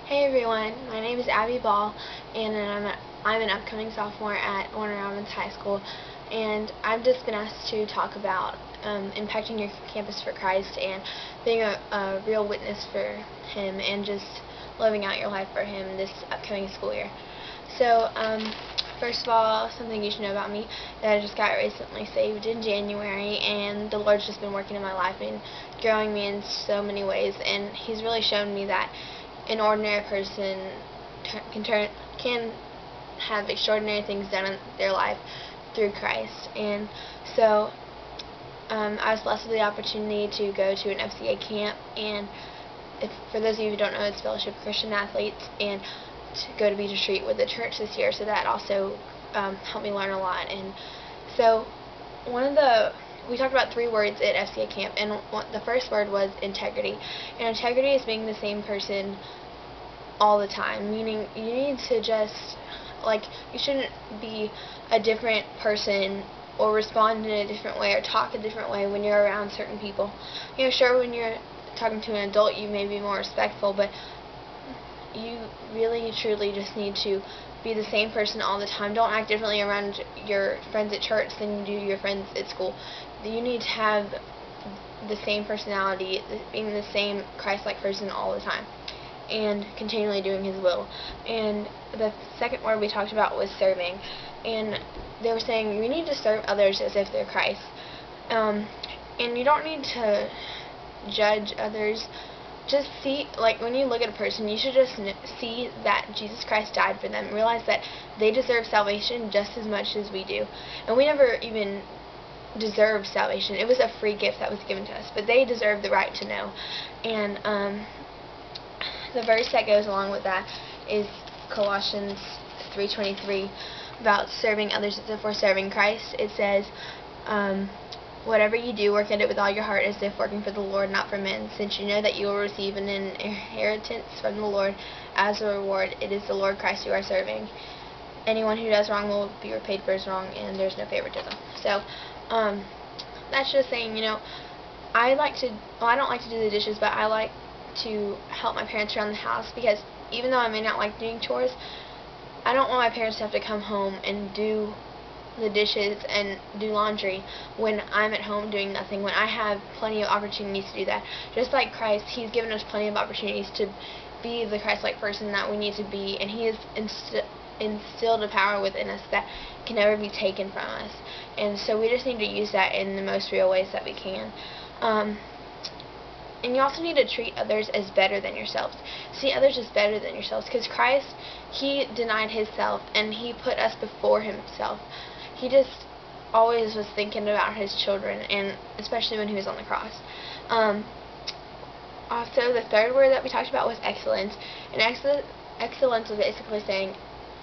Hey everyone, my name is Abby Ball, and I'm an upcoming sophomore at Warner Robins High School, and I've just been asked to talk about impacting your campus for Christ and being a real witness for Him and just living out your life for Him this upcoming school year. So, first of all, something you should know about me, that I just got recently saved in January, and the Lord's just been working in my life and growing me in so many ways, and He's really shown me that an ordinary person can have extraordinary things done in their life through Christ. And so I was blessed with the opportunity to go to an FCA camp, and for those of you who don't know, it's Fellowship of Christian Athletes, and to go to Beach Retreat with the church this year, so that also helped me learn a lot. And so we talked about 3 words at FCA camp, and the first word was integrity. And integrity is being the same person all the time, meaning you need to just, you shouldn't be a different person or respond in a different way or talk a different way when you're around certain people. Sure, when you're talking to an adult you may be more respectful, but you really truly just need to be the same person all the time. Don't act differently around your friends at church than you do your friends at school. You need to have the same personality, being the same Christ-like person all the time, and continually doing His will. And the second word we talked about was serving, and they were saying we need to serve others as if they're Christ. And you don't need to judge others. Just see, when you look at a person, you should just see that Jesus Christ died for them. Realize that they deserve salvation just as much as we do. And we never even deserve salvation. It was a free gift that was given to us, but they deserve the right to know. And the verse that goes along with that is Colossians 3:23, about serving others as if we're serving Christ. It says, whatever you do, work at it with all your heart, as if working for the Lord, not for men, since you know that you will receive an inheritance from the Lord as a reward. It is the Lord Christ you are serving. Anyone who does wrong will be repaid for his wrong, and there's no favoritism. So, that's just saying, I don't like to do the dishes, but I like to help my parents around the house, because even though I may not like doing chores, I don't want my parents to have to come home and do the dishes and do laundry when I'm at home doing nothing, when I have plenty of opportunities to do that. Just like Christ, He's given us plenty of opportunities to be the Christ-like person that we need to be, and He has instilled a power within us that can never be taken from us. And so we just need to use that in the most real ways that we can. And you also need to treat others as better than yourselves. See others as better than yourselves, because Christ, He denied Himself, and He put us before Himself. He just always was thinking about His children, and especially when He was on the cross. Also, the third word that we talked about was excellence. And excellence was basically saying,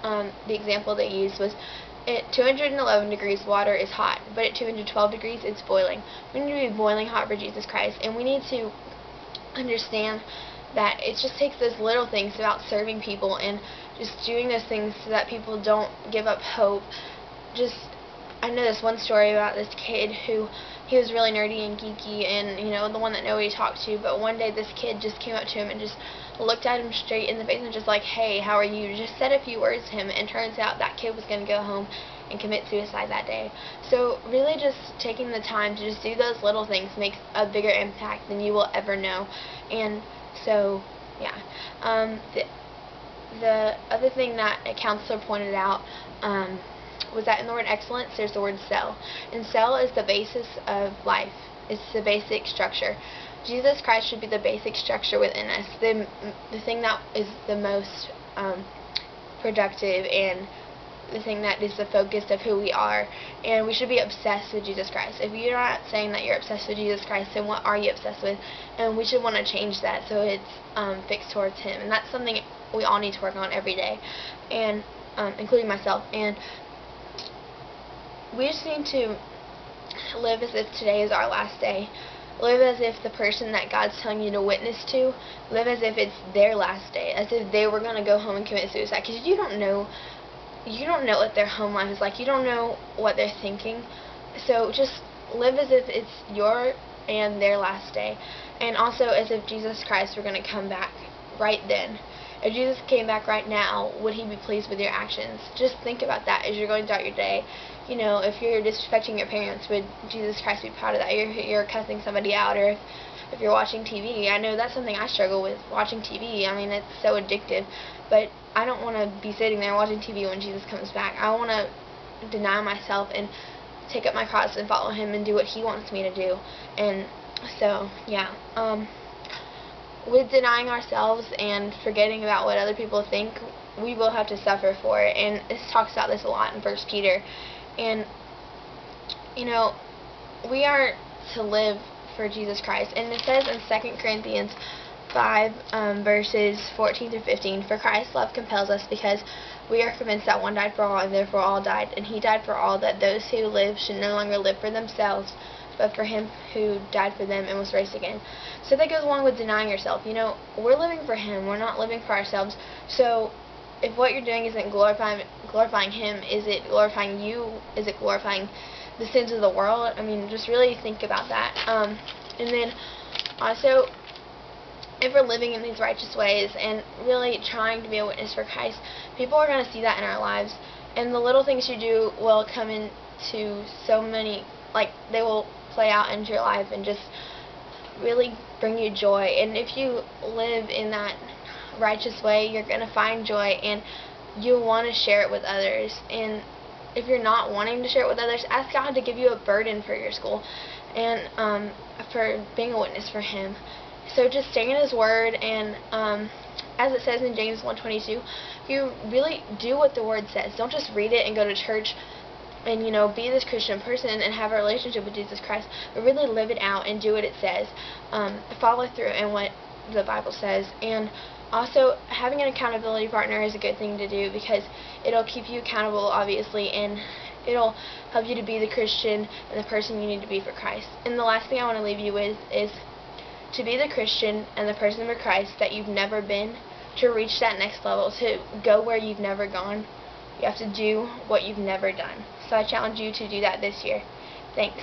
the example they used was, at 211 degrees, water is hot, but at 212 degrees, it's boiling. We need to be boiling hot for Jesus Christ, and we need to understand that it just takes those little things about serving people and just doing those things so that people don't give up hope. I know this one story about this kid who, he was really nerdy and geeky, and the one that nobody talked to, but one day this kid just came up to him and just looked at him straight in the face and just hey, how are you? Just said a few words to him, and turns out that kid was going to go home and commit suicide that day. So really just taking the time to just do those little things makes a bigger impact than you will ever know. And so, yeah. The other thing that a counselor pointed out was that in the word excellence, there's the word cell. And cell is the basis of life. It's the basic structure. Jesus Christ should be the basic structure within us, the thing that is the most productive, and the thing that is the focus of who we are. And we should be obsessed with Jesus Christ. If you're not saying that you're obsessed with Jesus Christ, then what are you obsessed with? And we should want to change that so it's fixed towards Him. And that's something we all need to work on every day, and including myself. And we just need to live as if today is our last day. Live as if the person that God's telling you to witness to, live as if it's their last day, as if they were going to go home and commit suicide, because you don't know what their home life is like. You don't know what they're thinking. So just live as if it's your and their last day, and also as if Jesus Christ were going to come back right then. If Jesus came back right now, would he be pleased with your actions? Just think about that as you're going throughout your day. You know, if you're disrespecting your parents, would Jesus Christ be proud of that? You're cussing somebody out, or if you're watching TV. I know that's something I struggle with, watching TV. I mean, it's so addictive. But I don't want to be sitting there watching TV when Jesus comes back. I want to deny myself and take up my cross and follow him and do what he wants me to do. And so, yeah. With denying ourselves and forgetting about what other people think, we will have to suffer for it. And it talks about this a lot in 1 Peter. And, you know, we are to live for Jesus Christ. And it says in 2 Corinthians 5, verses 14 through 15, "For Christ's love compels us, because we are convinced that one died for all, and therefore all died. And he died for all, that those who live should no longer live for themselves, but for him who died for them and was raised again." So that goes along with denying yourself. You know, we're living for him. We're not living for ourselves. So if what you're doing isn't glorifying him, is it glorifying you? Is it glorifying the sins of the world? I mean, just really think about that. And then also, if we're living in these righteous ways and really trying to be a witness for Christ, people are going to see that in our lives. And the little things you do will come into so many, like, they will play out into your life and just really bring you joy. And if you live in that righteous way, you're going to find joy, and you'll want to share it with others. And if you're not wanting to share it with others, ask God to give you a burden for your school and for being a witness for him. So just stay in his word, and as it says in James 1:22, if you really do what the word says, don't just read it and go to church and, you know, be this Christian person and have a relationship with Jesus Christ, but really live it out and do what it says. Follow through in what the Bible says. And also, having an accountability partner is a good thing to do, because it'll keep you accountable, obviously, and it'll help you to be the Christian and the person you need to be for Christ. And the last thing I want to leave you with is to be the Christian and the person for Christ that you've never been, to reach that next level, to go where you've never gone. You have to do what you've never done. So I challenge you to do that this year. Thanks.